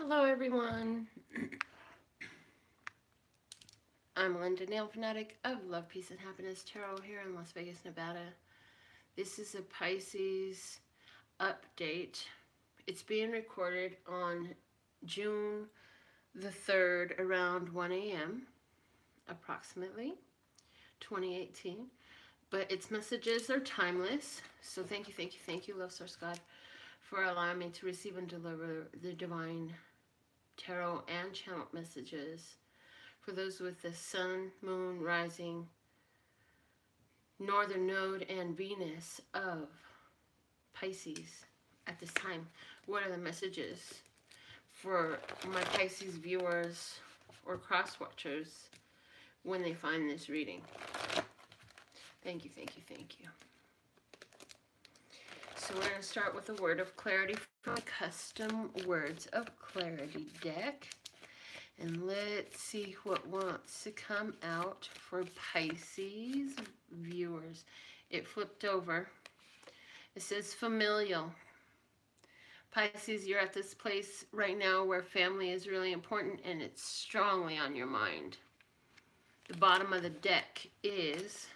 Hello everyone, I'm Melinda, NailFanatic of Love, Peace, and Happiness Tarot here in Las Vegas, Nevada. This is a Pisces update. It's being recorded on June the 3rd around 1 a.m. approximately 2018. But its messages are timeless. So thank you, Love Source God, for allowing me to receive and deliver the divine tarot and channel messages for those with the sun, moon, rising, northern node, and Venus of Pisces at this time. What are the messages for my Pisces viewers or cross watchers when they find this reading? Thank you. So we're going to start with a word of clarity from the Custom Words of Clarity deck. And let's see what wants to come out for Pisces viewers. It flipped over. It says familial. Pisces, you're at this place right now where family is really important and it's strongly on your mind. The bottom of the deck is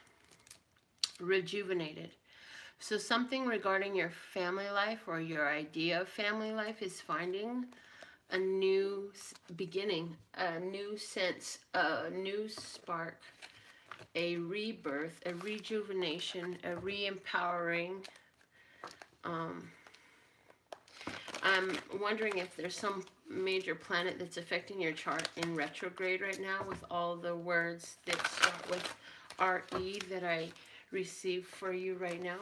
rejuvenated. So something regarding your family life or your idea of family life is finding a new beginning, a new sense, a new spark, a rebirth, a rejuvenation, a re-empowering. I'm wondering if there's some major planet that's affecting your chart in retrograde right now, with all the words that start with RE that I receive for you right now.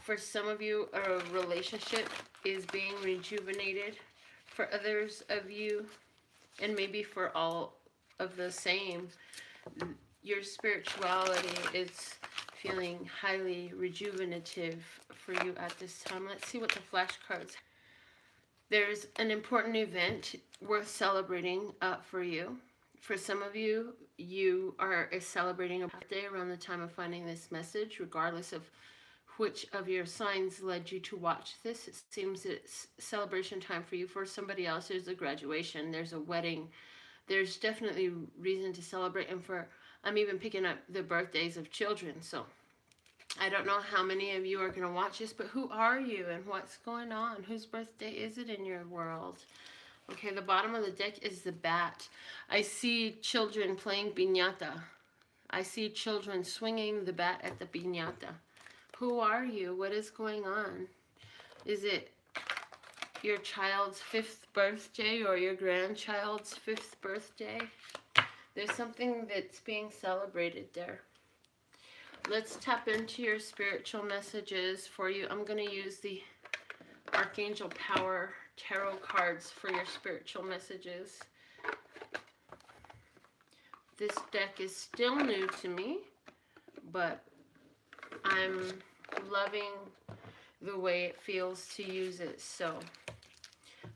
For some of you, a relationship is being rejuvenated. For others of you, and maybe for all of the same, your spirituality is feeling highly rejuvenative for you at this time. Let's see what the flashcards. There's an important event worth celebrating for you. For some of you, you are celebrating a birthday around the time of finding this message, regardless of which of your signs led you to watch this. It seems it's celebration time for you. For somebody else, there's a graduation, there's a wedding. There's definitely reason to celebrate. And I'm even picking up the birthdays of children. So I don't know how many of you are going to watch this, but who are you and what's going on? Whose birthday is it in your world? Okay, the bottom of the deck is the bat. I see children playing piñata. I see children swinging the bat at the piñata. Who are you? What is going on? Is it your child's 5th birthday or your grandchild's 5th birthday? There's something that's being celebrated there. Let's tap into your spiritual messages for you. I'm going to use the Archangel Power Tarot cards for your spiritual messages. This deck is still new to me, but I'm loving the way it feels to use it. So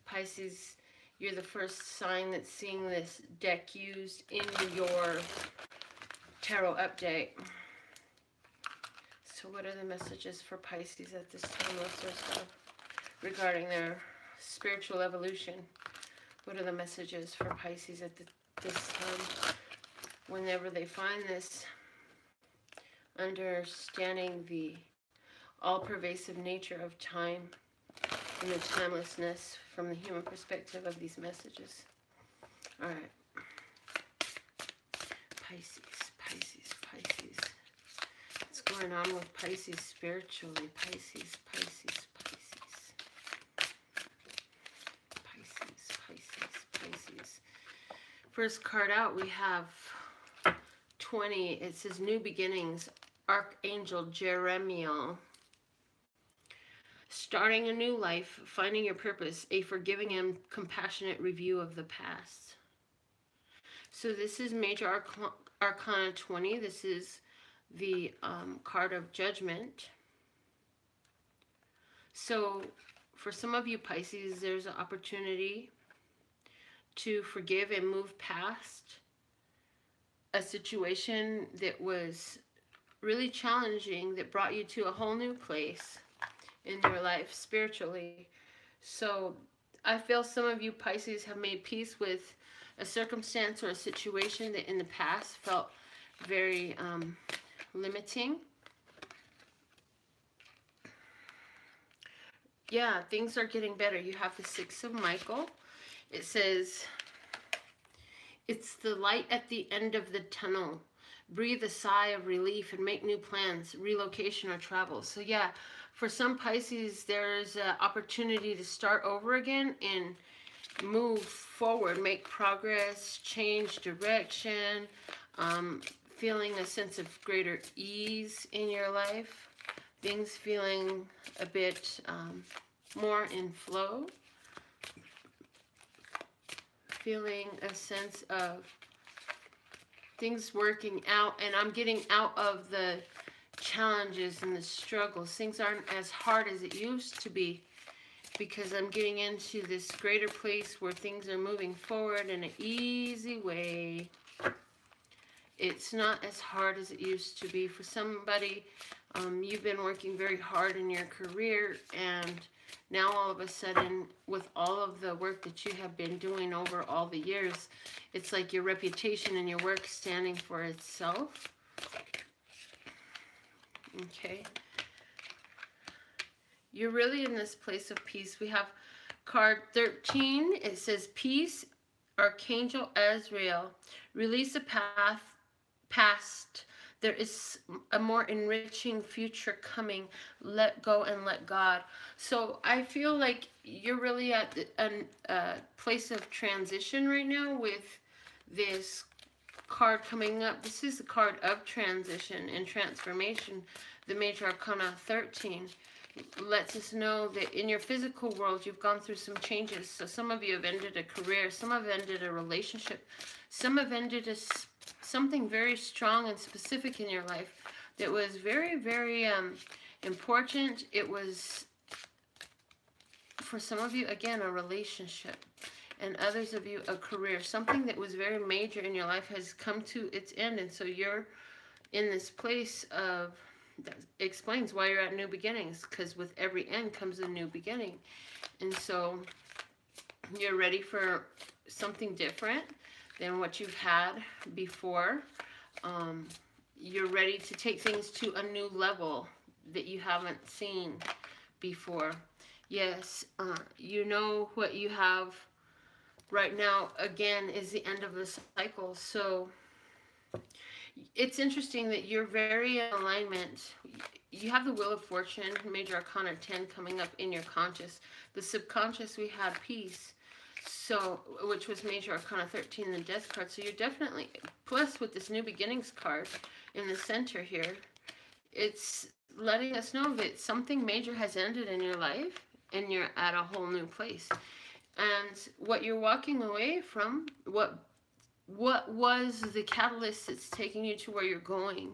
Pisces, you're the first sign that's seeing this deck used in your tarot update. So what are the messages for Pisces at this time regarding their spiritual evolution? What are the messages for Pisces at this time whenever they find this? Understanding the all-pervasive nature of time and the timelessness from the human perspective of these messages. All right. Pisces. What's going on with Pisces spiritually? Pisces. First card out, we have 20. It says New Beginnings. Archangel Jeremiah. Starting a new life, finding your purpose, a forgiving and compassionate review of the past. So this is Major Arcana 20. This is the card of Judgment. So for some of you Pisces, there's an opportunity to forgive and move past a situation that was really challenging, that brought you to a whole new place in your life spiritually. So I feel some of you Pisces have made peace with a circumstance or a situation that in the past felt very limiting. Yeah, things are getting better. You have the Six of Michael. It says, it's the light at the end of the tunnel. Breathe a sigh of relief and make new plans, relocation or travel. So yeah, for some Pisces, there's an opportunity to start over again and move forward, make progress, change direction, feeling a sense of greater ease in your life, things feeling a bit more in flow, feeling a sense of things working out, and I'm getting out of the challenges and the struggles. Things aren't as hard as it used to be because I'm getting into this greater place where things are moving forward in an easy way. It's not as hard as it used to be. For somebody, you've been working very hard in your career, and now all of a sudden, with all of the work that you have been doing over all the years, it's like your reputation and your work standing for itself. Okay. You're really in this place of peace. We have card 13. It says, peace, Archangel Azrael. Release a path past. There is a more enriching future coming. Let go and let God. So I feel like you're really at a place of transition right now with this card coming up. This is the card of transition and transformation. The Major Arcana 13 lets us know that in your physical world, you've gone through some changes. So some of you have ended a career. Some have ended a relationship. Some have ended something very strong and specific in your life that was very, very important. It was, for some of you, again, a relationship. And others of you, a career. Something that was very major in your life has come to its end. And so you're in this place of, that explains why you're at new beginnings. Because with every end comes a new beginning. And so you're ready for something different than what you've had before. You're ready to take things to a new level that you haven't seen before. Yes, you know what you have right now, again, is the end of the cycle. So it's interesting that you're very in alignment. You have the Wheel of Fortune, Major Arcana 10 coming up in your conscious. The subconscious, we had peace. So, which was Major Arcana 13, the Death card. So you're definitely, plus with this New Beginnings card in the center here, it's letting us know that something major has ended in your life and you're at a whole new place. And what you're walking away from, what was the catalyst that's taking you to where you're going,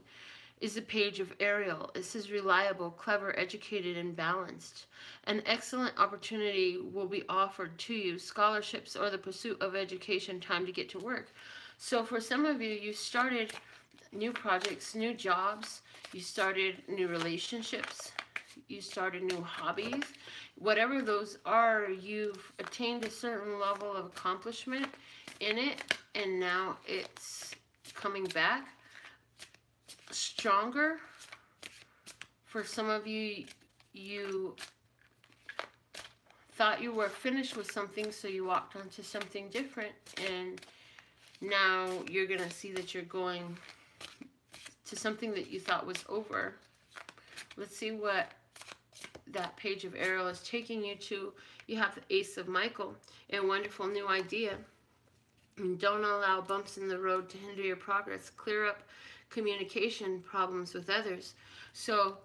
is the Page of Ariel. This is reliable, clever, educated, and balanced. An excellent opportunity will be offered to you. Scholarships or the pursuit of education, time to get to work. So for some of you, you started new projects, new jobs. You started new relationships. You started new hobbies. Whatever those are, you've attained a certain level of accomplishment in it. And now it's coming back stronger. For some of you, you thought you were finished with something, so you walked onto something different, and now you're going to see that you're going to something that you thought was over. Let's see what that Page of Ariel is taking you to. You have the Ace of Michael, a wonderful new idea. And don't allow bumps in the road to hinder your progress. Clear up communication problems with others. So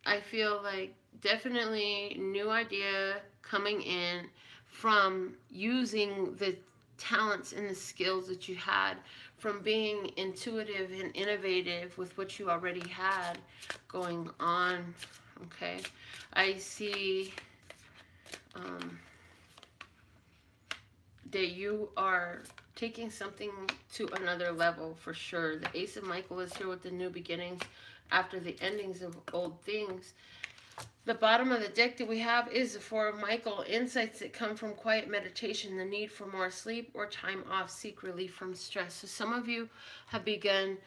I feel like definitely new idea coming in from using the talents and the skills that you had, from being intuitive and innovative with what you already had going on. Okay, I see that you are taking something to another level for sure. The Ace of Michael is here with the new beginnings after the endings of old things. The bottom of the deck that we have is the Four of Michael. Insights that come from quiet meditation, the need for more sleep or time off, seek relief from stress. So some of you have begun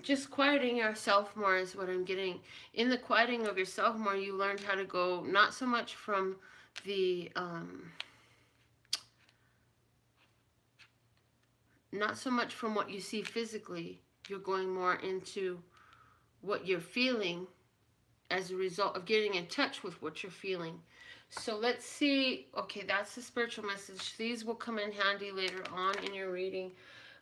just quieting yourself more is what I'm getting. In the quieting of yourself more, you learned how to go not so much from the... not so much from what you see physically. You're going more into what you're feeling as a result of getting in touch with what you're feeling. So let's see. Okay, that's the spiritual message. These will come in handy later on in your reading.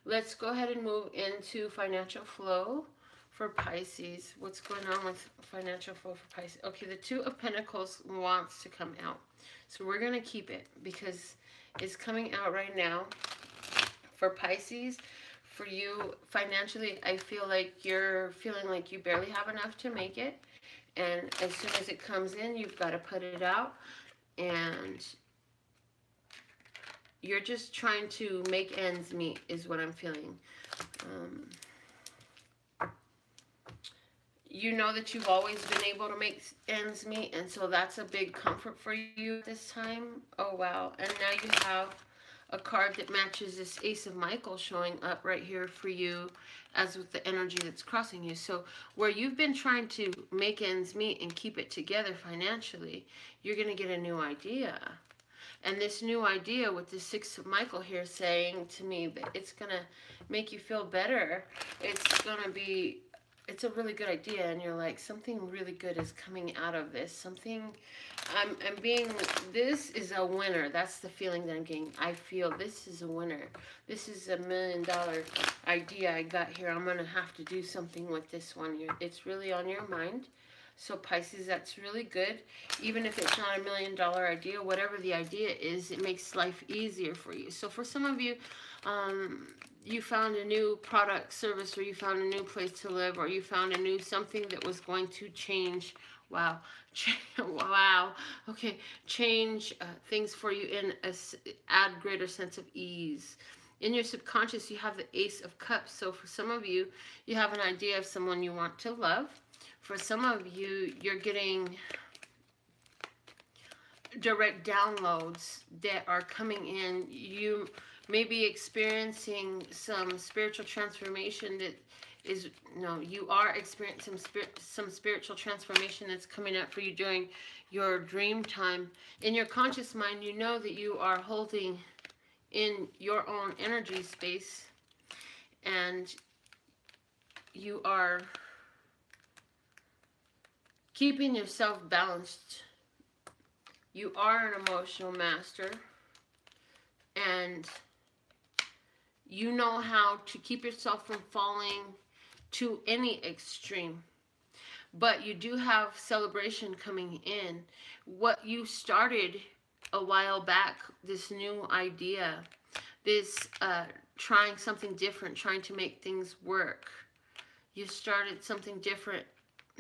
Let's go ahead and move into financial flow for Pisces. What's going on with financial flow for Pisces? Okay, the Two of Pentacles wants to come out. So we're going to keep it because it's coming out right now. For Pisces, for you financially, I feel like you're feeling like you barely have enough to make it. And as soon as it comes in, you've got to put it out. And you're just trying to make ends meet is what I'm feeling. You know that you've always been able to make ends meet. And so that's a big comfort for you this time. Oh, wow. And now you have a card that matches this Ace of Michael showing up right here for you as with the energy that's crossing you. So where you've been trying to make ends meet and keep it together financially, you're going to get a new idea. And this new idea with the Six of Michael here saying to me that it's going to make you feel better. It's going to be... it's a really good idea, and you're like, something really good is coming out of this. Something, I'm being, this is a winner. That's the feeling that I'm getting. I feel this is a winner. This is $1 million idea I got here. I'm going to have to do something with this one. It's really on your mind. So Pisces, that's really good. Even if it's not $1 million idea, whatever the idea is, it makes life easier for you. So for some of you, you found a new product, service, or you found a new place to live, or you found a new something that was going to change. Wow. Wow. Okay. Change things for you and add greater sense of ease. In your subconscious, you have the Ace of Cups. So for some of you, you have an idea of someone you want to love. For some of you, you're getting direct downloads that are coming in. You may be experiencing some spiritual transformation that is, no, you are experiencing some spiritual transformation that's coming up for you during your dream time. In your conscious mind, you know that you are holding in your own energy space, and you are keeping yourself balanced. You are an emotional master, and you know how to keep yourself from falling to any extreme. But you do have celebration coming in. What you started a while back, this new idea, this trying something different, trying to make things work. You started something different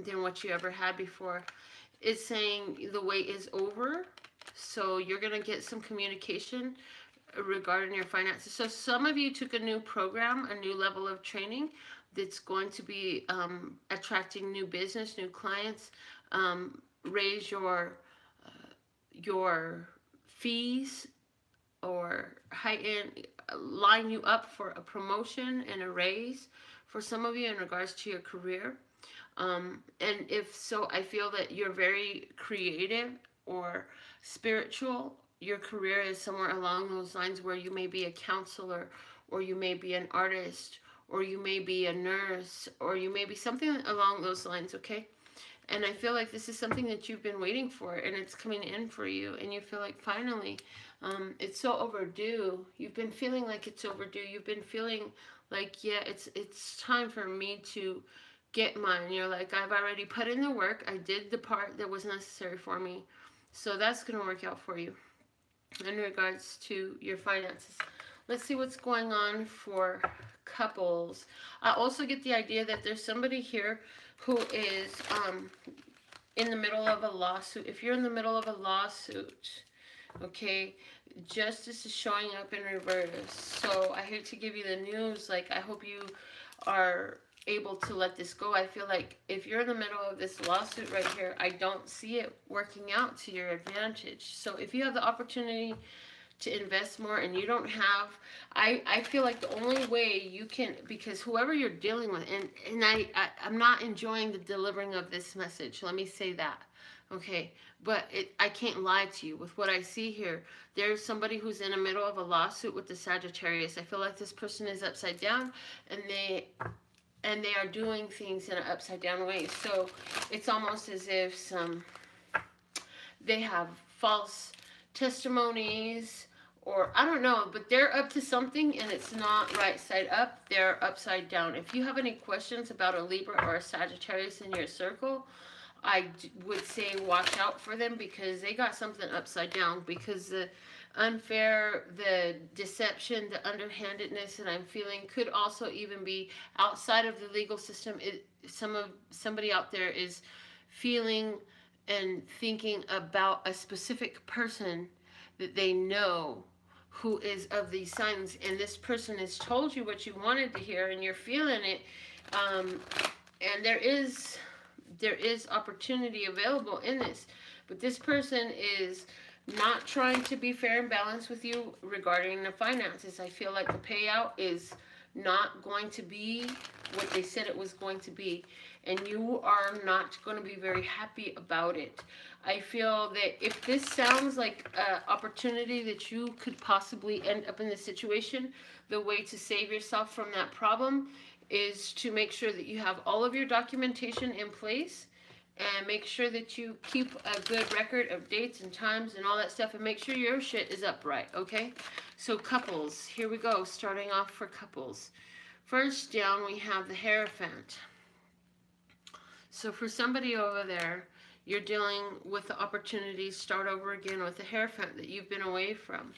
than what you ever had before. It's saying the wait is over. So you're going to get some communication regarding your finances. So some of you took a new program, a new level of training that's going to be attracting new business, new clients, raise your fees, or line you up for a promotion and a raise for some of you in regards to your career. And if so, I feel that you're very creative or spiritual. Your career is somewhere along those lines where you may be a counselor, or you may be an artist, or you may be a nurse, or you may be something along those lines, okay? And I feel like this is something that you've been waiting for, and it's coming in for you, and you feel like finally, it's so overdue. You've been feeling like it's overdue. You've been feeling like, yeah, it's time for me to get mine. You're like, I've already put in the work. I did the part that was necessary for me. So that's going to work out for you in regards to your finances. Let's see what's going on for couples. I also get the idea that there's somebody here who is in the middle of a lawsuit. If you're in the middle of a lawsuit, okay, justice is showing up in reverse. So I hate to give you the news. Like, I hope you are able to let this go. I feel like if you're in the middle of this lawsuit right here, I don't see it working out to your advantage. So if you have the opportunity to invest more and you don't have, I feel like the only way you can, because whoever you're dealing with, and I'm not enjoying the delivering of this message, let me say that, okay, but I can't lie to you with what I see here. There's somebody who's in the middle of a lawsuit with the Sagittarius. I feel like this person is upside down, and they are doing things in an upside down way. So it's almost as if they have false testimonies, or I don't know, but they're up to something and it's not right side up, they're upside down. If you have any questions about a Libra or a Sagittarius in your circle, I would say watch out for them, because they got something upside down, because the unfair, the deception, the underhandedness that I'm feeling could also even be outside of the legal system. Somebody out there is feeling and thinking about a specific person that they know who is of these signs, and this person has told you what you wanted to hear and you're feeling it, and there is opportunity available in this, but this person is not trying to be fair and balanced with you regarding the finances. I feel like the payout is not going to be what they said it was going to be, and you are not going to be very happy about it. I feel that if this sounds like an opportunity that you could possibly end up in this situation, the way to save yourself from that problem is to make sure that you have all of your documentation in place, and make sure that you keep a good record of dates and times and all that stuff, and make sure your shit is upright, okay? So couples, here we go, starting off for couples. First down, we have the Hierophant. So for somebody over there, you're dealing with the opportunity to start over again with the Hierophant that you've been away from.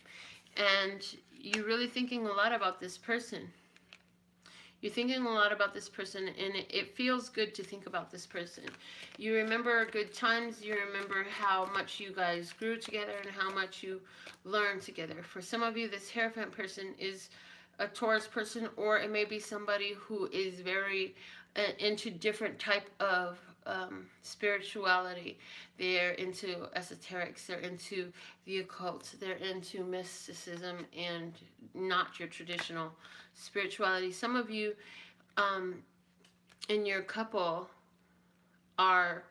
And you're really thinking a lot about this person. You're thinking a lot about this person, and it feels good to think about this person. You remember good times. You remember how much you guys grew together and how much you learned together. For some of you, this Hierophant person is a Taurus person, or it may be somebody who is very into different type of spirituality. They're into esoterics, they're into the occult, they're into mysticism and not your traditional spirituality. Some of you in your couple are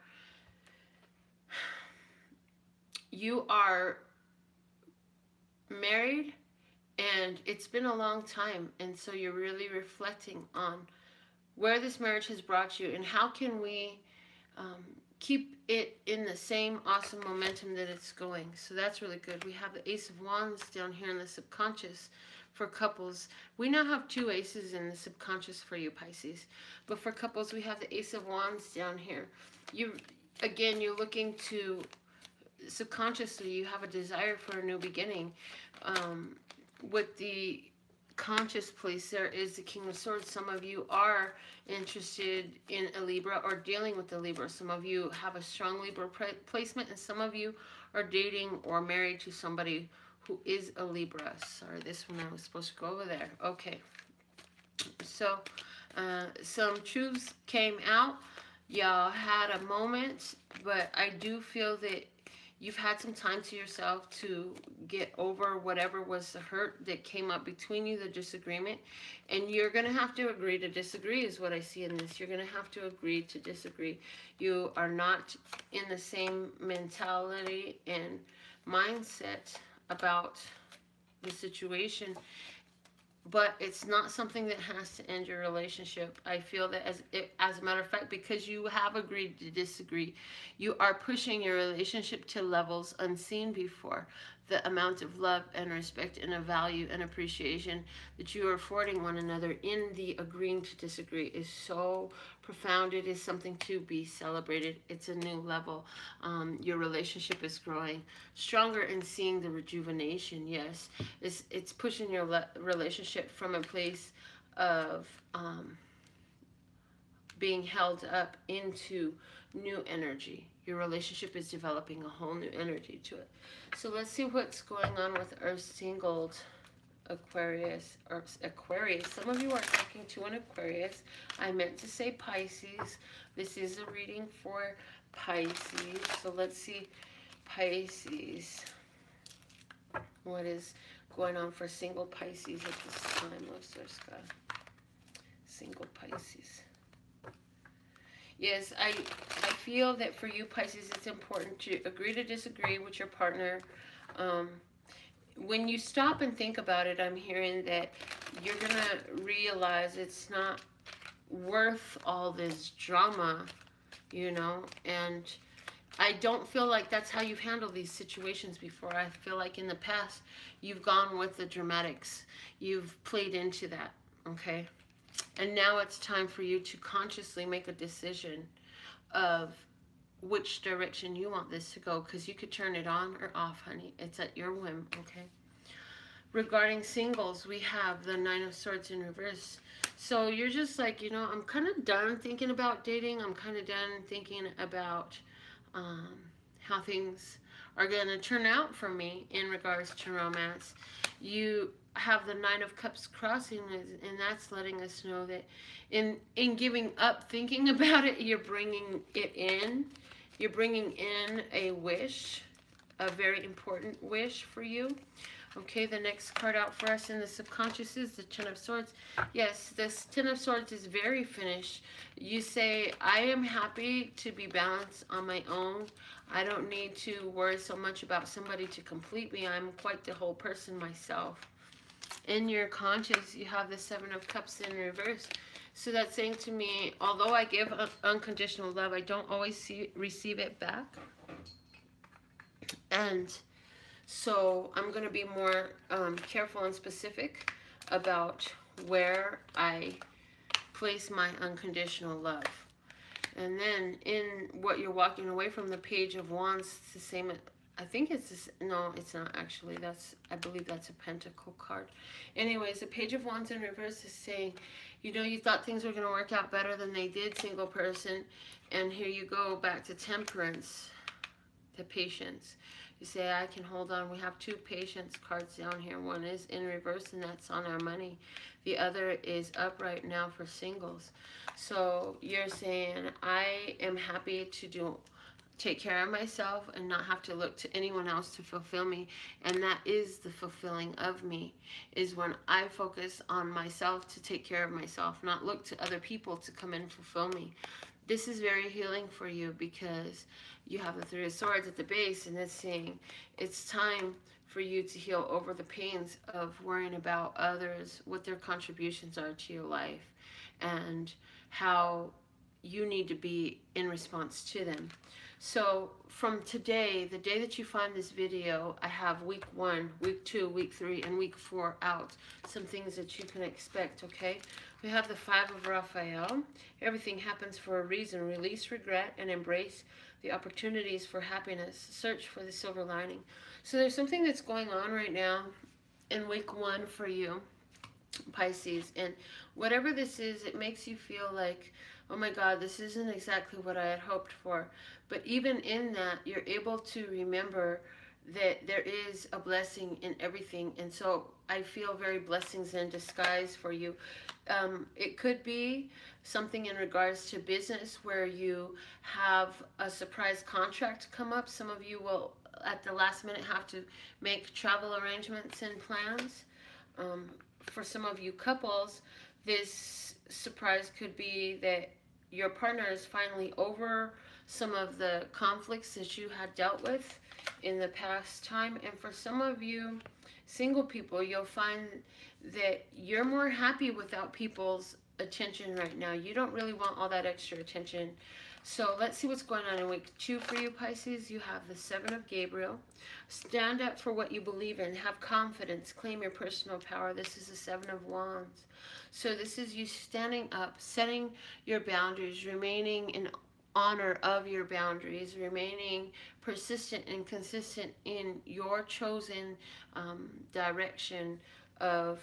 married, and it's been a long time, and so you're really reflecting on where this marriage has brought you and how can we keep it in the same awesome momentum that it's going. So that's really good. We have the Ace of Wands down here in the subconscious for couples. We now have 2 aces in the subconscious for you, Pisces. But for couples, we have the Ace of Wands down here. You're looking to, subconsciously, you have a desire for a new beginning. With the conscious place, there is the King of Swords. Some of you are interested in a Libra or dealing with a Libra. Some of you have a strong Libra placement, and some of you are dating or married to somebody who is a Libra. Sorry, this one I was supposed to go over there. Okay, so some truths came out. Y'all had a moment, but I do feel that you've had some time to yourself to get over whatever was the hurt that came up between you, the disagreement. And you're going to have to agree to disagree is what I see in this. You're going to have to agree to disagree. You are not in the same mentality and mindset about the situation. But it's not something that has to end your relationship. I feel that as a matter of fact, because you have agreed to disagree, you are pushing your relationship to levels unseen before. The amount of love and respect and a value and appreciation that you are affording one another in the agreeing to disagree is so profound. It is something to be celebrated. It's a new level. Your relationship is growing stronger and seeing the rejuvenation. Yes, it's pushing your relationship from a place of being held up into new energy. Your relationship is developing a whole new energy to it. So let's see what's going on with Earth Singled Aquarius, or Aquarius. Some of you are talking to an Aquarius. I meant to say Pisces. This is a reading for Pisces. So let's see, Pisces. What is going on for single Pisces at this time? What's their sky? Single Pisces. Yes, I feel that for you, Pisces, it's important to agree to disagree with your partner. When you stop and think about it, I'm hearing that you're going to realize it's not worth all this drama, you know, and I don't feel like that's how you've handled these situations before. I feel like in the past, you've gone with the dramatics. You've played into that, okay? And now it's time for you to consciously make a decision of which direction you want this to go, because you could turn it on or off, honey. It's at your whim, okay? Regarding singles, we have the Nine of Swords in reverse. So you're just like, you know, I'm kind of done thinking about dating. I'm kind of done thinking about how things are going to turn out for me in regards to romance. You have the Nine of Cups crossing, and that's letting us know that in giving up thinking about it, you're bringing it in. You're bringing in a wish, a very important wish for you. Okay, the next card out for us in the subconscious is the Ten of Swords. Yes, this Ten of Swords is very finished. You say, I am happy to be balanced on my own. I don't need to worry so much about somebody to complete me. I'm quite the whole person myself. In your conscience, you have the Seven of Cups in reverse. So that's saying to me, although I give unconditional love, I don't always receive it back. And so I'm going to be more careful and specific about where I place my unconditional love. And then in what you're walking away from, the Page of Wands, it's the same. I think it's this, no, it's not actually. I believe that's a Pentacle card. Anyways, the Page of Wands in reverse is saying, you know, you thought things were going to work out better than they did, single person. And here you go back to Temperance, to patience. You say, I can hold on. We have two patience cards down here. One is in reverse, and that's on our money. The other is upright now for singles. So you're saying, I am happy to take care of myself and not have to look to anyone else to fulfill me. And that is the fulfilling of me, is when I focus on myself to take care of myself, not look to other people to come and fulfill me. This is very healing for you, because you have the Three of Swords at the base, and it's saying it's time for you to heal over the pains of worrying about others, what their contributions are to your life, and how you need to be in response to them. So from today, the day that you find this video, I have week 1, week 2, week 3, and week 4 out. Some things that you can expect, okay? We have the Five of Raphael. Everything happens for a reason. Release regret and embrace the opportunities for happiness. Search for the silver lining. So there's something that's going on right now in week 1 for you, Pisces. And whatever this is, it makes you feel like, oh my God, this isn't exactly what I had hoped for. But even in that, you're able to remember that there is a blessing in everything. And so I feel very blessings in disguise for you. It could be something in regards to business where you have a surprise contract come up. Some of you will at the last minute have to make travel arrangements and plans. For some of you couples, this surprise could be that your partner is finally over some of the conflicts that you had dealt with in the past time. And for some of you single people, you'll find that you're more happy without people's attention right now. You don't really want all that extra attention. So let's see what's going on in week 2 for you, Pisces. You have the Seven of Gabriel. Stand up for what you believe in. Have confidence. Claim your personal power. This is the Seven of Wands. So this is you standing up, setting your boundaries, remaining in honor of your boundaries, remaining persistent and consistent in your chosen direction of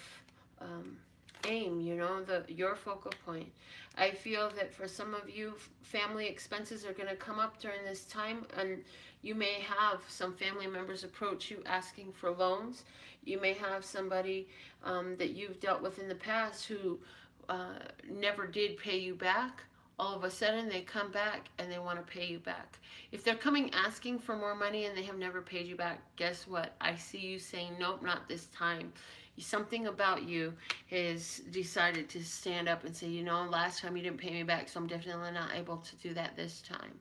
aim, you know, your focal point. I feel that for some of you, family expenses are going to come up during this time, and you may have some family members approach you asking for loans. You may have somebody that you've dealt with in the past who never did pay you back. All of a sudden they come back and they want to pay you back. If they're coming asking for more money and they have never paid you back, guess what? I see you saying, nope, not this time. Something about you has decided to stand up and say, you know, last time you didn't pay me back, so I'm definitely not able to do that this time.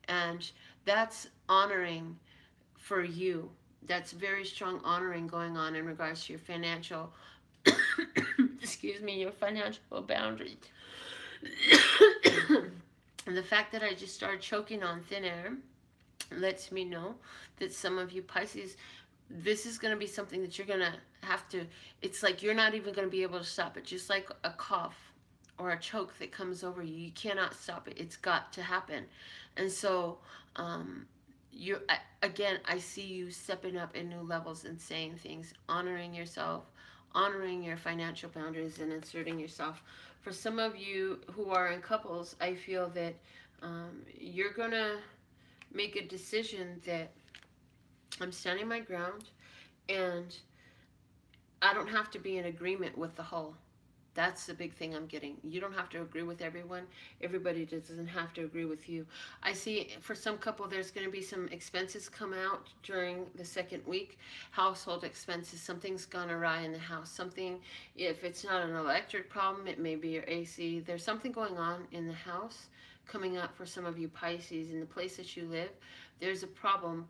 And that's honoring for you. That's very strong honoring going on in regards to your financial, excuse me, your financial boundaries. And the fact that I just started choking on thin air lets me know that some of you Pisces, this is going to be something that you're going to have to, it's like you're not even going to be able to stop it. Just like a cough or a choke that comes over you. You cannot stop it. It's got to happen. And so, again, I see you stepping up in new levels and saying things, honoring yourself, honoring your financial boundaries, and asserting yourself. For some of you who are in couples, I feel that you're going to make a decision that I'm standing my ground, and I don't have to be in agreement with the whole. That's the big thing I'm getting. You don't have to agree with everyone. Everybody doesn't have to agree with you. I see for some couple there's going to be some expenses come out during the second week. Household expenses. Something's gone awry in the house. Something, if it's not an electric problem, it may be your AC. There's something going on in the house coming up for some of you Pisces. In the place that you live, there's a problem.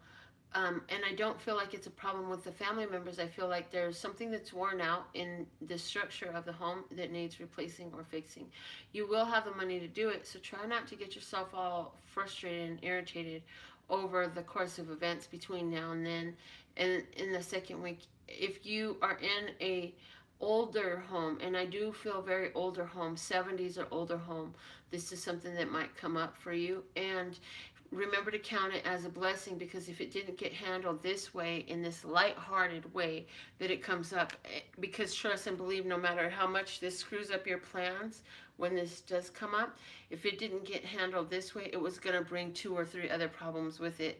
And I don't feel like it's a problem with the family members. I feel like there's something that's worn out in the structure of the home that needs replacing or fixing. You will have the money to do it, so try not to get yourself all frustrated and irritated over the course of events between now and then. And in the second week, if you are in a older home, and I do feel very older home, 70s or older home, this is something that might come up for you. And remember to count it as a blessing, because if it didn't get handled this way, in this light-hearted way that it comes up, because trust and believe, no matter how much this screws up your plans, when this does come up, if it didn't get handled this way, it was going to bring 2 or 3 other problems with it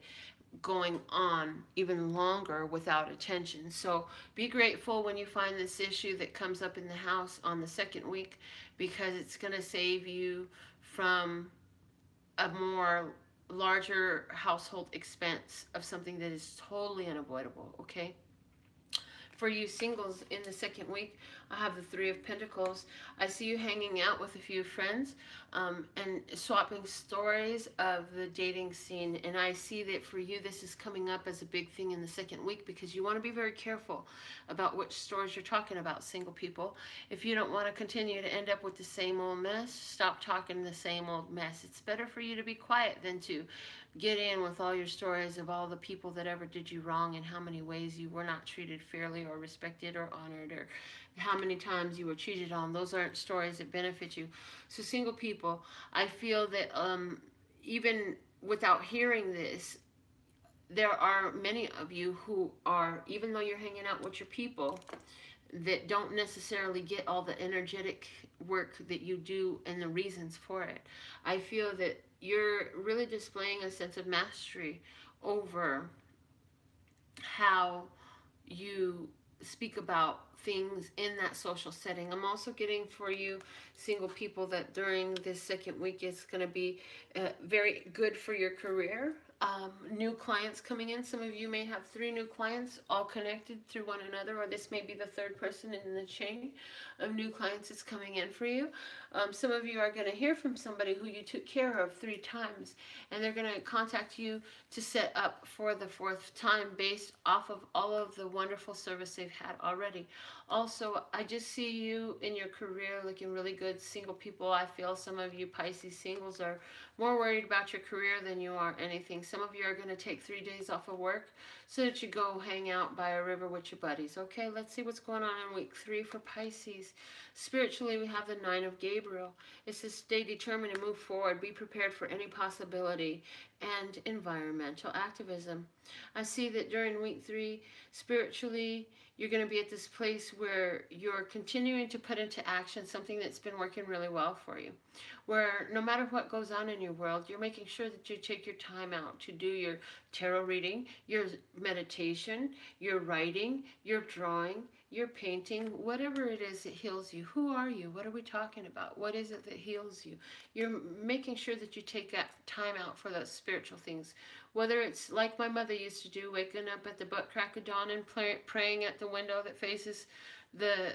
going on even longer without attention. So be grateful when you find this issue that comes up in the house on the second week, because it's going to save you from a more larger household expense of something that is totally unavoidable, okay? For you singles in the second week, I have the 3 of Pentacles. I see you hanging out with a few friends and swapping stories of the dating scene. And I see that for you, this is coming up as a big thing in the second week, because you want to be very careful about which stories you're talking about, single people. If you don't want to continue to end up with the same old mess, stop talking the same old mess. It's better for you to be quiet than to get in with all your stories of all the people that ever did you wrong, and how many ways you were not treated fairly or respected or honored, or how many times you were cheated on. Those aren't stories that benefit you. So single people, I feel that even without hearing this, there are many of you who are, even though you're hanging out with your people, that don't necessarily get all the energetic work that you do and the reasons for it. I feel that you're really displaying a sense of mastery over how you speak about things in that social setting. I'm also getting for you single people that during this second week it's going to be very good for your career. New clients coming in. Some of you may have 3 new clients all connected through one another, or this may be the 3rd person in the chain of new clients that's coming in for you. Some of you are going to hear from somebody who you took care of 3 times, and they're going to contact you to set up for the 4th time based off of all of the wonderful service they've had already. Also, I just see you in your career looking really good. Single people, I feel some of you Pisces singles are more worried about your career than you are anything. Some of you are going to take 3 days off of work so that you go hang out by a river with your buddies. Okay, let's see what's going on in week 3 for Pisces. Spiritually, we have the 9 of Gabriel. It says stay determined and move forward. Be prepared for any possibility. And environmental activism. I see that during week 3, spiritually, You're going to be at this place where you're continuing to put into action something that's been working really well for you. Where no matter what goes on in your world, you're making sure that you take your time out to do your tarot reading, your meditation, your writing, your drawing, your painting, whatever it is that heals you. Who are you? What are we talking about? What is it that heals you? You're making sure that you take that time out for those spiritual things. Whether it's like my mother used to do, waking up at the butt crack of dawn and praying at the window that faces the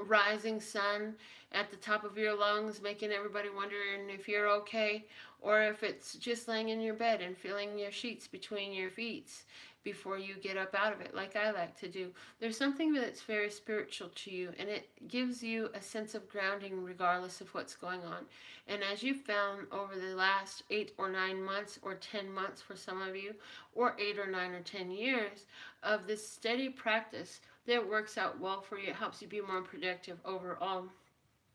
rising sun at the top of your lungs, making everybody wondering if you're okay, or if it's just laying in your bed and feeling your sheets between your feet before you get up out of it, like I like to do. There's something that's very spiritual to you, and it gives you a sense of grounding regardless of what's going on. And as you've found over the last 8 or 9 months, or 10 months for some of you, or 8 or 9 or 10 years of this steady practice, that works out well for you. It helps you be more productive overall.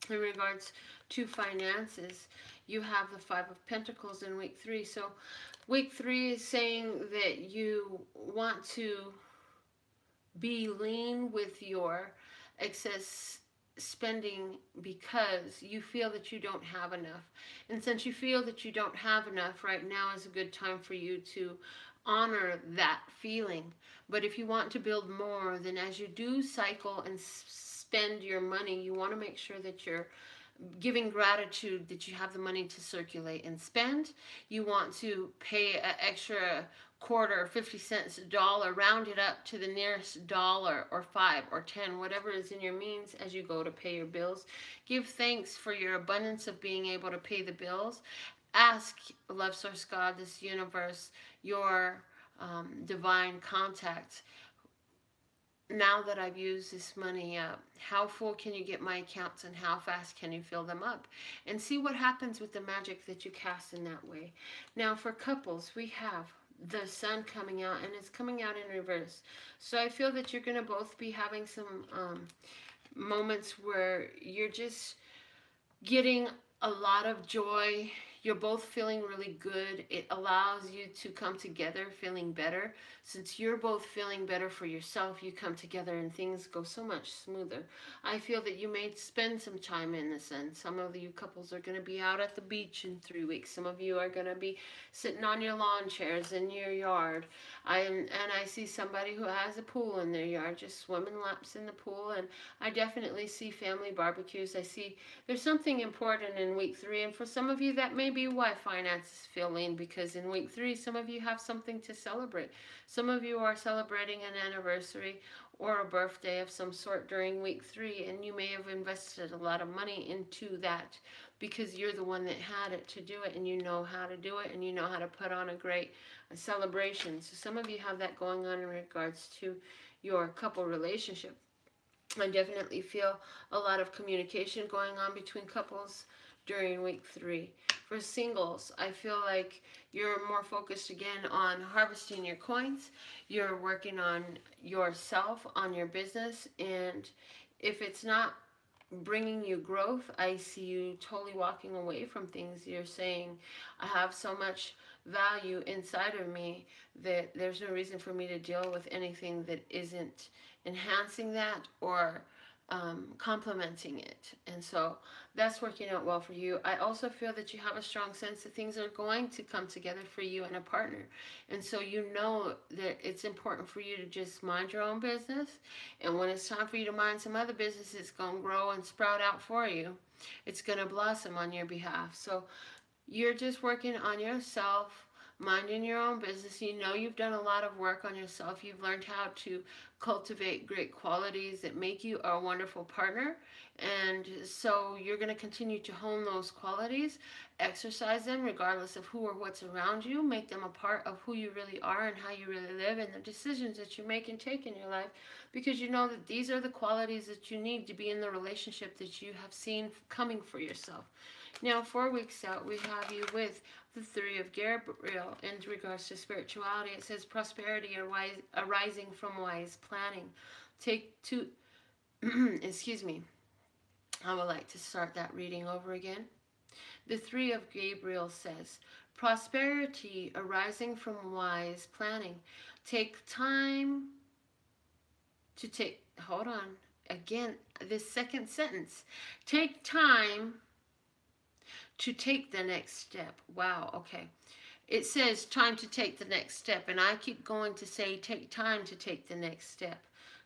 In regards to finances, you have the 5 of Pentacles in week 3. So week 3 is saying that you want to be lean with your excess spending because you feel that you don't have enough. And since you feel that you don't have enough, right now is a good time for you to honor that feeling. But if you want to build more, then as you do cycle and spend your money, you want to make sure that you're giving gratitude that you have the money to circulate and spend. You want to pay an extra quarter, 50 cents, a dollar, round it up to the nearest dollar, or 5 or 10, whatever is in your means as you go to pay your bills. Give thanks for your abundance of being able to pay the bills. Ask Love Source God, this universe, your divine contact, now that I've used this money up, how full can you get my accounts and how fast can you fill them up? And see what happens with the magic that you cast in that way. Now for couples, we have the sun coming out, and it's coming out in reverse. So I feel that you're going to both be having some moments where you're just getting a lot of joy. You're both feeling really good. It allows you to come together feeling better. Since you're both feeling better for yourself, you come together and things go so much smoother. I feel that you may spend some time in the sun. Some of you couples are going to be out at the beach in 3 weeks. Some of you are going to be sitting on your lawn chairs in your yard. I see somebody who has a pool in their yard, just swimming laps in the pool. And I definitely see family barbecues. I see there's something important in week 3. And for some of you, that may be why finances feel lean, because in week 3 some of you have something to celebrate. Some of you are celebrating an anniversary or a birthday of some sort during week 3, and you may have invested a lot of money into that because you're the one that had it to do it, and you know how to do it, and you know how to put on a great celebration. So some of you have that going on in regards to your couple relationship. I definitely feel a lot of communication going on between couples during week 3. For singles, I feel like you're more focused again on harvesting your coins. You're working on yourself, on your business, and if it's not bringing you growth, I see you totally walking away from things. You're saying, I have so much value inside of me that there's no reason for me to deal with anything that isn't enhancing that or complementing it. And so that's working out well for you. I also feel that you have a strong sense that things are going to come together for you and a partner. And so you know that it's important for you to just mind your own business. And when it's time for you to mind some other business, it's going to grow and sprout out for you. It's going to blossom on your behalf. So you're just working on yourself, minding your own business. You know you've done a lot of work on yourself. You've learned how to cultivate great qualities that make you a wonderful partner. And so you're going to continue to hone those qualities, exercise them regardless of who or what's around you, make them a part of who you really are and how you really live and the decisions that you make and take in your life, because you know that these are the qualities that you need to be in the relationship that you have seen coming for yourself. Now, 4 weeks out, we have you with the 3 of Gabriel in regards to spirituality. It says prosperity arising from wise planning. Take two, excuse me. I would like to start that reading over again. The 3 of Gabriel says, prosperity arising from wise planning. Take time to take, hold on, again, this second sentence, take time to take the next step. Wow, okay. It says time to take the next step, and I keep going to say take time to take the next step.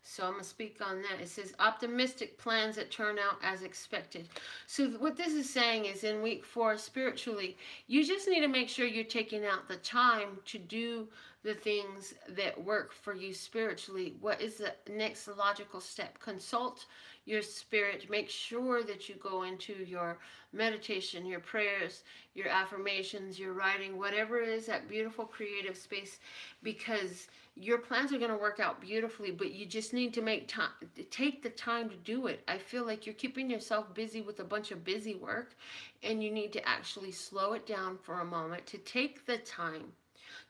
So I'm going to speak on that. It says optimistic plans that turn out as expected. So what this is saying is in week 4, spiritually, you just need to make sure you're taking out the time to do the things that work for you spiritually. What is the next logical step? Consult your spirit. Make sure that you go into your meditation, your prayers, your affirmations, your writing, whatever it is, that beautiful creative space, because your plans are going to work out beautifully, but you just need to make time, take the time to do it. I feel like you're keeping yourself busy with a bunch of busy work, and you need to actually slow it down for a moment to take the time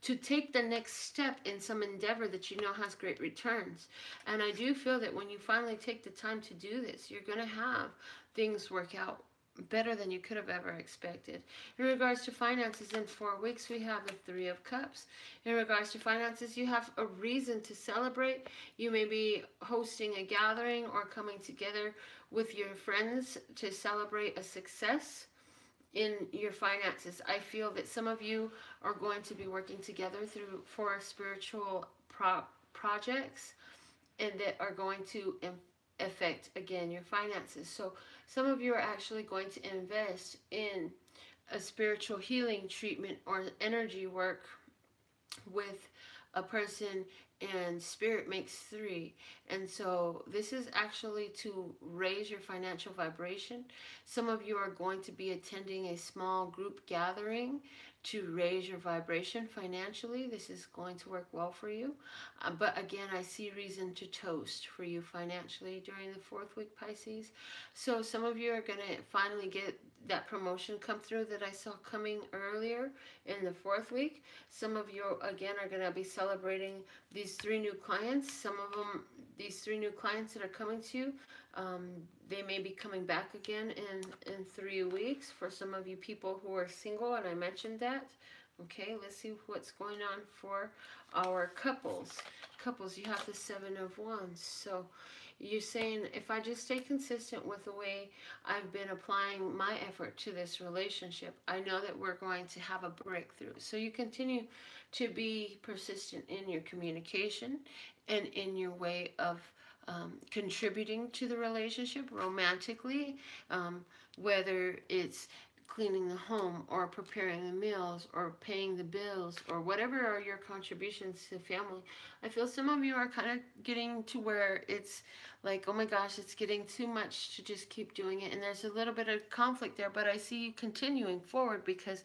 to take the next step in some endeavor that you know has great returns. And I do feel that when you finally take the time to do this, you're going to have things work out better than you could have ever expected. In regards to finances, in 4 weeks, we have the 3 of Cups. In regards to finances, you have a reason to celebrate. You may be hosting a gathering or coming together with your friends to celebrate a success in your finances. I feel that some of you are going to be working together for spiritual projects, and that are going to affect, again, your finances. So some of you are actually going to invest in a spiritual healing treatment or energy work with a person, and spirit makes 3. And so this is actually to raise your financial vibration. Some of you are going to be attending a small group gathering to raise your vibration financially. This is going to work well for you. But again, I see reason to toast for you financially during the 4th week, Pisces. So some of you are going to finally get that promotion come through that I saw coming earlier in the 4th week. Some of you, again, are going to be celebrating these 3 new clients. Some of them, these 3 new clients that are coming to you, they may be coming back again in 3 weeks. For some of you people who are single, and I mentioned that. Okay, let's see what's going on for our couples. Couples, you have the 7 of Wands. So you're saying, if I just stay consistent with the way I've been applying my effort to this relationship, I know that we're going to have a breakthrough. So you continue to be persistent in your communication and in your way of contributing to the relationship romantically, whether it's cleaning the home or preparing the meals or paying the bills or whatever are your contributions to family. I feel some of you are kind of getting to where it's like, oh my gosh, it's getting too much to just keep doing it, and there's a little bit of conflict there, but I see you continuing forward, because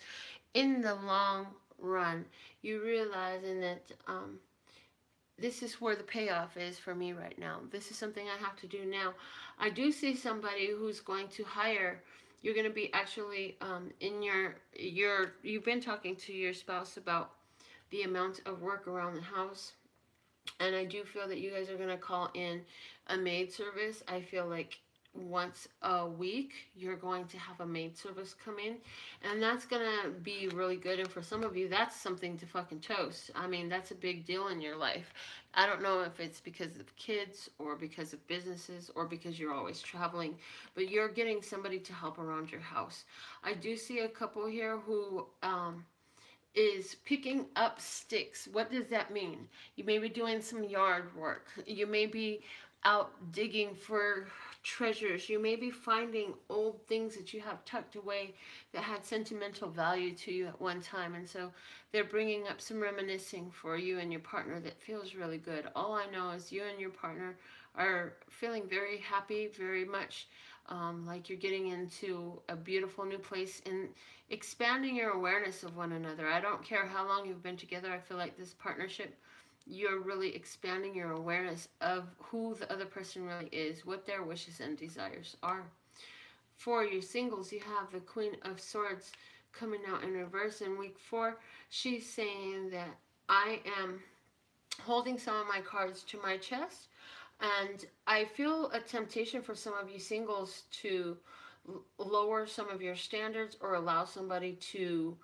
in the long run you're realizing that this is where the payoff is for me right now. This is something I have to do now. I do see somebody who's going to hire. You're going to be actually in you've been talking to your spouse about the amount of work around the house. And I do feel that you guys are going to call in a maid service. I feel like once a week you're going to have a maid service come in, and that's gonna be really good. And for some of you, that's something to fucking toast. I mean, that's a big deal in your life. I don't know if it's because of kids or because of businesses or because you're always traveling, but you're getting somebody to help around your house. I do see a couple here who is picking up sticks. What does that mean? You may be doing some yard work. You may be out digging for treasures. You may be finding old things that you have tucked away that had sentimental value to you at one time, and so they're bringing up some reminiscing for you and your partner that feels really good. All I know is you and your partner are feeling very happy, very much like you're getting into a beautiful new place and expanding your awareness of one another. I don't care how long you've been together. I feel like this partnership, you're really expanding your awareness of who the other person really is, what their wishes and desires are. For you singles, you have the Queen of Swords coming out in reverse in week 4. She's saying that I am holding some of my cards to my chest, and I feel a temptation for some of you singles to lower some of your standards or allow somebody to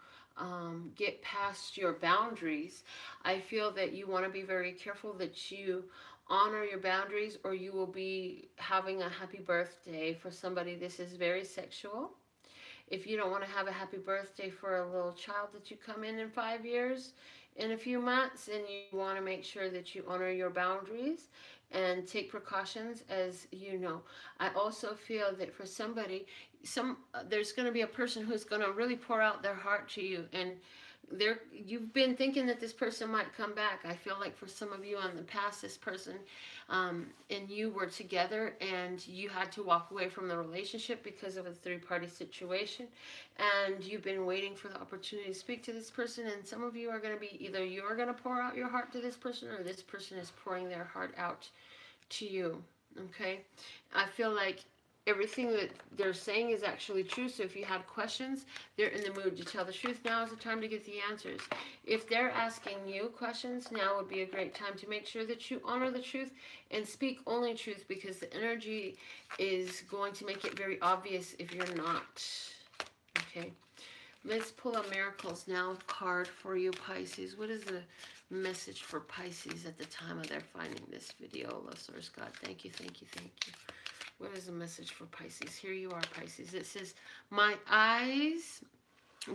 get past your boundaries. I feel that you want to be very careful that you honor your boundaries, or you will be having a happy birthday for somebody. This is very sexual. If you don't want to have a happy birthday for a little child that you come in 5 years, in a few months, and you want to make sure that you honor your boundaries and take precautions, as you know. I also feel that for somebody, there's going to be a person who's going to really pour out their heart to you, and you've been thinking that this person might come back. I feel like for some of you in the past, this person and you were together, and you had to walk away from the relationship because of a third-party situation, and you've been waiting for the opportunity to speak to this person. And some of you are going to be, either you're going to pour out your heart to this person, or this person is pouring their heart out to you. Okay, I feel like everything that they're saying is actually true. So if you had questions, they're in the mood to tell the truth. Now is the time to get the answers. If they're asking you questions, now would be a great time to make sure that you honor the truth and speak only truth, because the energy is going to make it very obvious if you're not. Okay, let's pull a miracles now card for you, Pisces. What is the message for Pisces at the time of their finding this video? Love source God, thank you, thank you, thank you. What is the message for Pisces? Here you are, Pisces. It says, my eyes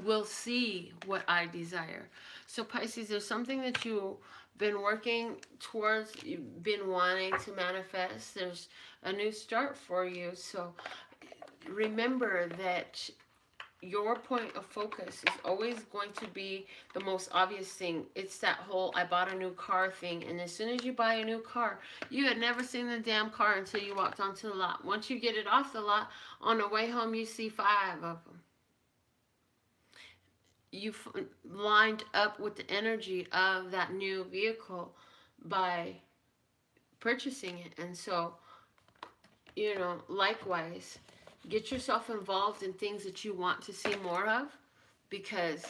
will see what I desire. So Pisces, there's something that you've been working towards, you've been wanting to manifest. There's a new start for you. So remember that your point of focus is always going to be the most obvious thing. It's that whole I bought a new car thing. And as soon as you buy a new car, you had never seen the damn car until you walked onto the lot. Once you get it off the lot, on the way home, you see 5 of them. You've lined up with the energy of that new vehicle by purchasing it. And so, you know, likewise, get yourself involved in things that you want to see more of, because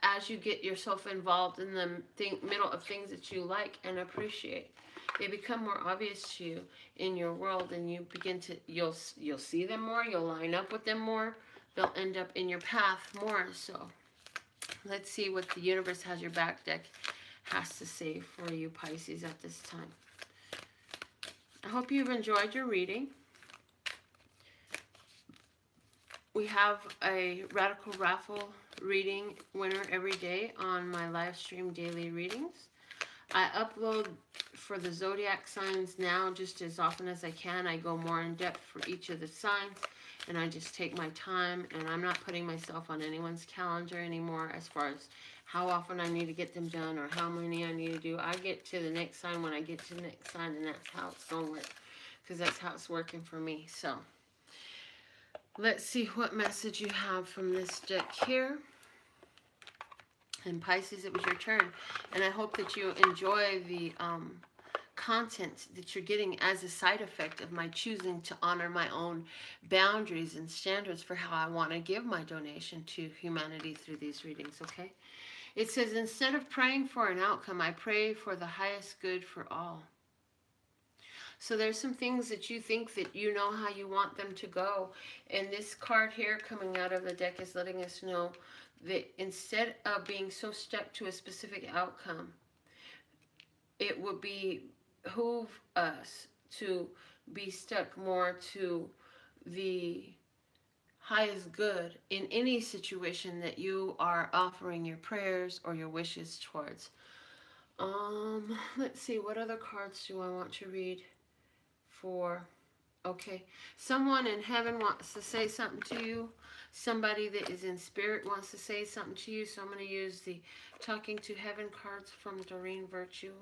as you get yourself involved in the middle of things that you like and appreciate, they become more obvious to you in your world, and you begin to, you'll see them more, you'll line up with them more, they'll end up in your path more. So let's see what the universe has your back deck has to say for you, Pisces, at this time. I hope you've enjoyed your reading. We have a radical raffle reading winner every day on my live stream daily readings. I upload for the zodiac signs now just as often as I can. I go more in depth for each of the signs, and I just take my time, and I'm not putting myself on anyone's calendar anymore as far as how often I need to get them done or how many I need to do. I get to the next sign when I get to the next sign, and that's how it's going to work, because that's how it's working for me. So let's see what message you have from this deck here. And Pisces, it was your turn. And I hope that you enjoy the content that you're getting as a side effect of my choosing to honor my own boundaries and standards for how I want to give my donation to humanity through these readings, okay? It says, instead of praying for an outcome, I pray for the highest good for all. So there's some things that you think that you know how you want them to go. And this card here coming out of the deck is letting us know that instead of being so stuck to a specific outcome, it would behoove us to be stuck more to the highest good in any situation that you are offering your prayers or your wishes towards. Let's see, what other cards do I want to read for? Okay, someone in heaven wants to say something to you. Somebody that is in spirit wants to say something to you. So I'm going to use the Talking to Heaven cards from Doreen Virtue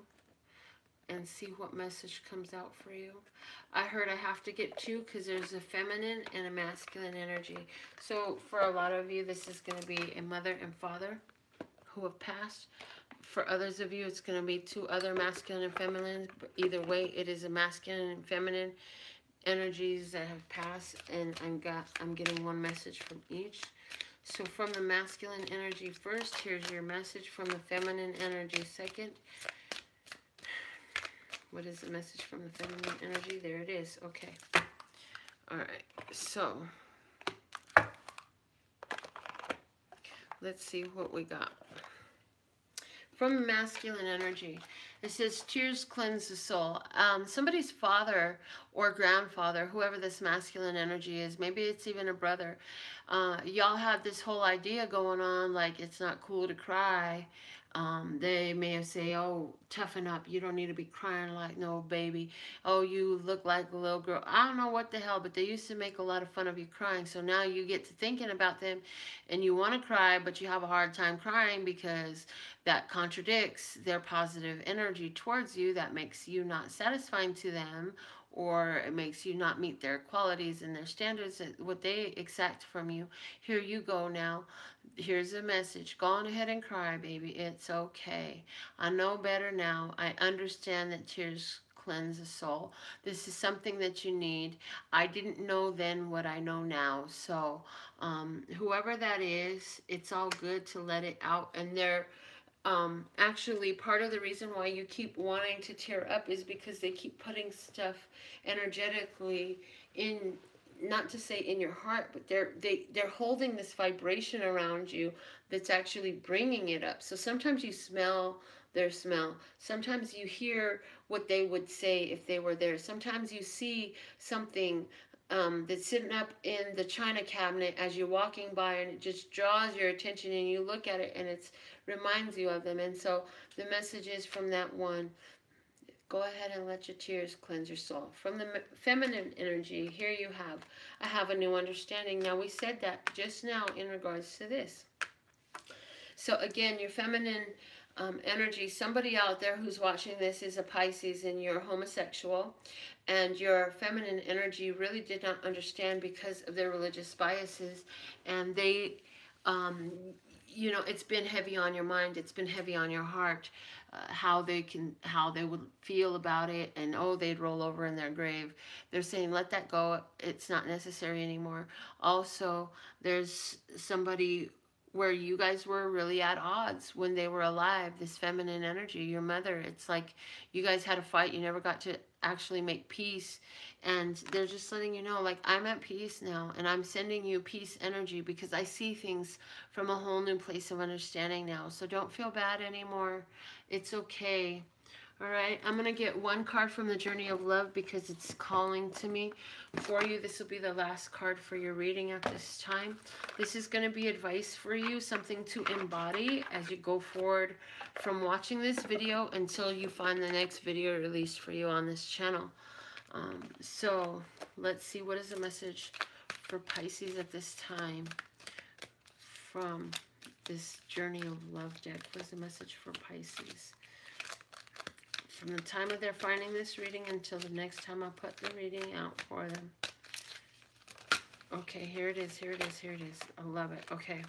and see what message comes out for you. I heard I have to get 2 because there's a feminine and a masculine energy. So for a lot of you, this is going to be a mother and father who have passed. For others of you, it's going to be 2 other masculine and feminine. But either way, it is a masculine and feminine energies that have passed, and I'm getting one message from each. So from the masculine energy first, here's your message. From the feminine energy second. What is the message from the feminine energy? There it is. Okay. All right. So let's see what we got. from the masculine energy. It says, tears cleanse the soul. Somebody's father or grandfather, whoever this masculine energy is, maybe it's even a brother, y'all have this whole idea going on, like it's not cool to cry. They may have say, oh, toughen up. You don't need to be crying like no baby. Oh, you look like a little girl. I don't know what the hell, but they used to make a lot of fun of you crying. So now you get to thinking about them and you want to cry, but you have a hard time crying because that contradicts their positive energy towards you. That makes you not satisfying to them, or it makes you not meet their qualities and their standards, what they exact from you. Here you go now. Here's a message. Go on ahead and cry, baby. It's okay. I know better now. I understand that tears cleanse the soul. This is something that you need. I didn't know then what I know now. So whoever that is, it's all good to let it out. And they're actually, part of the reason why you keep wanting to tear up is because they keep putting stuff energetically in, not to say in your heart, but they're holding this vibration around you that's actually bringing it up. So sometimes you smell their smell. Sometimes you hear what they would say if they were there. Sometimes you see something that's sitting up in the china cabinet as you're walking by, and it just draws your attention, and you look at it and it reminds you of them. And so the message is from that one, go ahead and let your tears cleanse your soul. From the feminine energy, here you have, I have a new understanding. Now, we said that just now in regards to this. So again, your feminine energy, somebody out there who's watching this is a Pisces and you're homosexual, and your feminine energy really did not understand because of their religious biases, and they, you know, it's been heavy on your mind, it's been heavy on your heart, how they would feel about it, and oh, they'd roll over in their grave. They're saying, let that go, it's not necessary anymore. Also, there's somebody where you guys were really at odds when they were alive, this feminine energy, your mother. It's like you guys had a fight, you never got to actually make peace, and they're just letting you know, like, I'm at peace now, and I'm sending you peace energy because I see things from a whole new place of understanding now. So don't feel bad anymore. It's okay. All right, I'm going to get one card from the Journey of Love because it's calling to me for you. This will be the last card for your reading at this time. This is going to be advice for you, something to embody as you go forward from watching this video until you find the next video released for you on this channel. So let's see, what is the message for Pisces at this time from this Journey of Love deck? What is the message for Pisces? From the time of their finding this reading until the next time I put the reading out for them. Okay, here it is, here it is, here it is. I love it. Okay.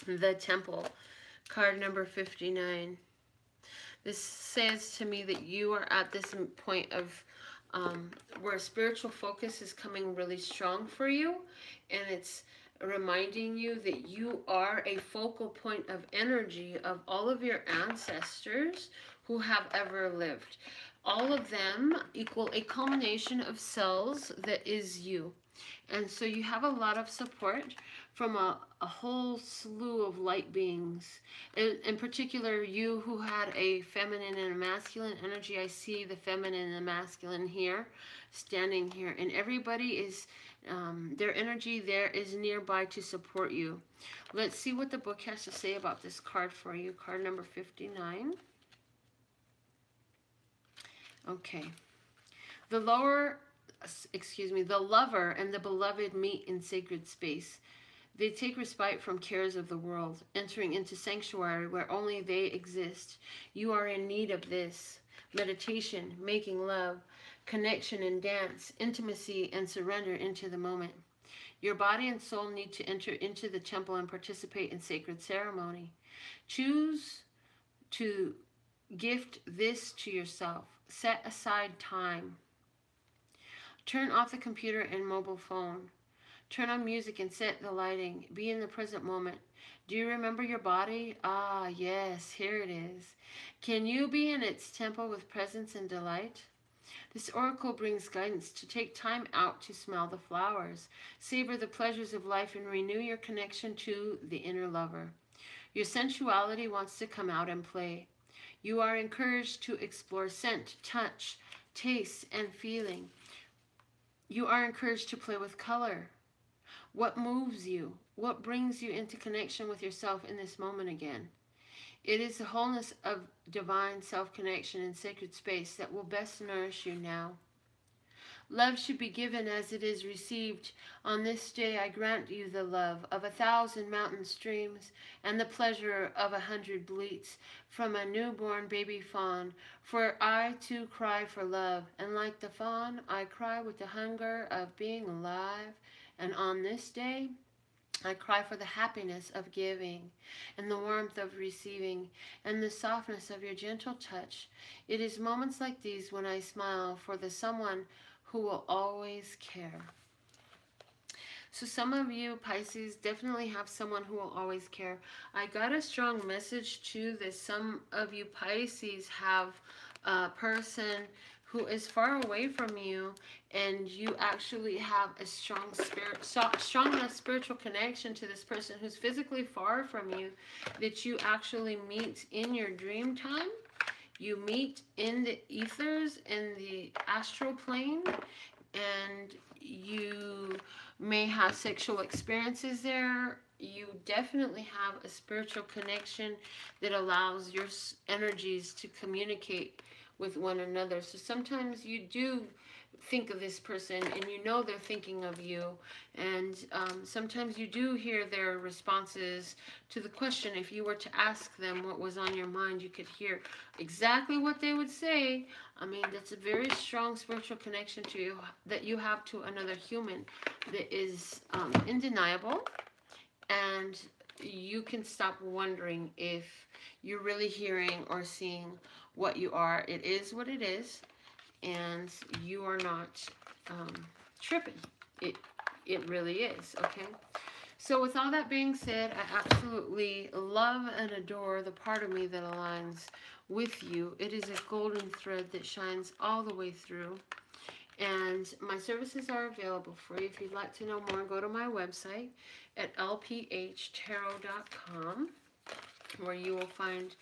The Temple, card number 59. This says to me that you are at this point of where spiritual focus is coming really strong for you, and it's reminding you that you are a focal point of energy of all of your ancestors who have ever lived. All of them equal a culmination of cells that is you. And so you have a lot of support from a whole slew of light beings. In particular, you who had a feminine and a masculine energy. I see the feminine and the masculine here, standing here. And everybody is, their energy there is nearby to support you. Let's see what the book has to say about this card for you. Card number 59. Okay. The lover and the beloved meet in sacred space. They take respite from cares of the world, entering into sanctuary where only they exist. You are in need of this. Meditation, making love, connection and dance, intimacy and surrender into the moment. Your body and soul need to enter into the temple and participate in sacred ceremony. Choose to gift this to yourself. Set aside time. Turn off the computer and mobile phone. Turn on music and set the lighting. Be in the present moment. Do you remember your body? Ah, yes, here it is. Can you be in its temple with presence and delight? This oracle brings guidance to take time out to smell the flowers, savor the pleasures of life, and renew your connection to the inner lover. Your sensuality wants to come out and play. You are encouraged to explore scent, touch, taste, and feeling. You are encouraged to play with color. What moves you? What brings you into connection with yourself in this moment again? It is the wholeness of divine self-connection and sacred space that will best nourish you now. Love should be given as it is received. On this day I grant you the love of 1,000 mountain streams and the pleasure of 100 bleats from a newborn baby fawn. For I too cry for love, and like the fawn I cry with the hunger of being alive. And on this day I cry for the happiness of giving, and the warmth of receiving, and the softness of your gentle touch. It is moments like these when I smile for the someone who will always care. So some of you Pisces definitely have someone who will always care. I got a strong message too that some of you Pisces have a person who is far away from you, and you actually have a strong enough spiritual connection to this person who's physically far from you, that you actually meet in your dream time. You meet in the ethers, in the astral plane, and you may have sexual experiences there. You definitely have a spiritual connection that allows your energies to communicate with one another. So sometimes you do think of this person and you know they're thinking of you, and sometimes you do hear their responses to the question. If you were to ask them what was on your mind, you could hear exactly what they would say. I mean, that's a very strong spiritual connection to you that you have to another human that is undeniable, and you can stop wondering if you're really hearing or seeing what you are. It is what it is, and you are not tripping. It really is, okay? So with all that being said, I absolutely love and adore the part of me that aligns with you. It is a golden thread that shines all the way through. And my services are available for you. If you'd like to know more, go to my website at LPHtarot.com, where you will find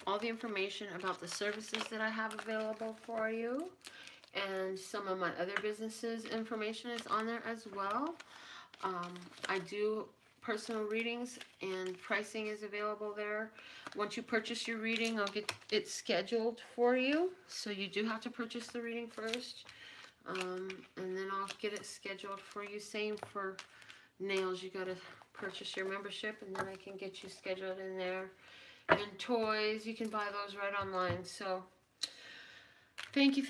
all the information about the services that I have available for you, and some of my other businesses information is on there as well. I do personal readings, and pricing is available there. Once you purchase your reading, I'll get it scheduled for you, so you do have to purchase the reading first, and then I'll get it scheduled for you. Same for nails, you got to purchase your membership, and then I can get you scheduled in there. And toys, you can buy those right online. So thank you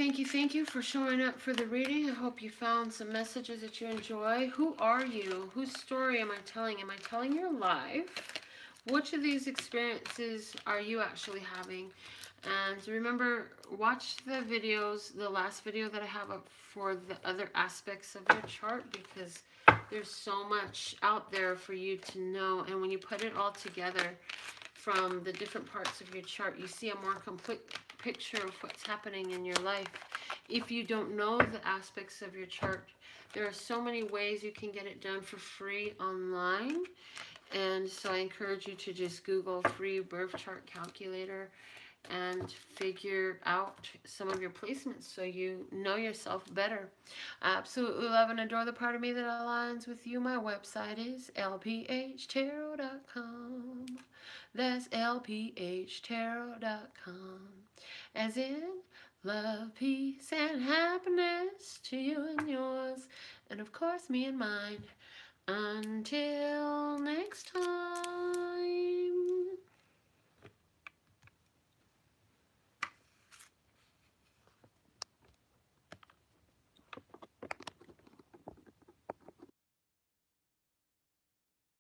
for showing up for the reading. I hope you found some messages that you enjoy. Who are you? Whose story am I telling? Am I telling your life? Which of these experiences are you actually having? And remember, watch the videos, the last video that I have up for the other aspects of your chart, because there's so much out there for you to know. And when you put it all together from the different parts of your chart, you see a more complete picture of what's happening in your life. If you don't know the aspects of your chart, there are so many ways you can get it done for free online. And so I encourage you to just Google free birth chart calculator and figure out some of your placements so you know yourself better. I absolutely love and adore the part of me that aligns with you. My website is LPHtarot.com. That's LPHtarot.com. As in love, peace, and happiness to you and yours, and of course me and mine. Until next time.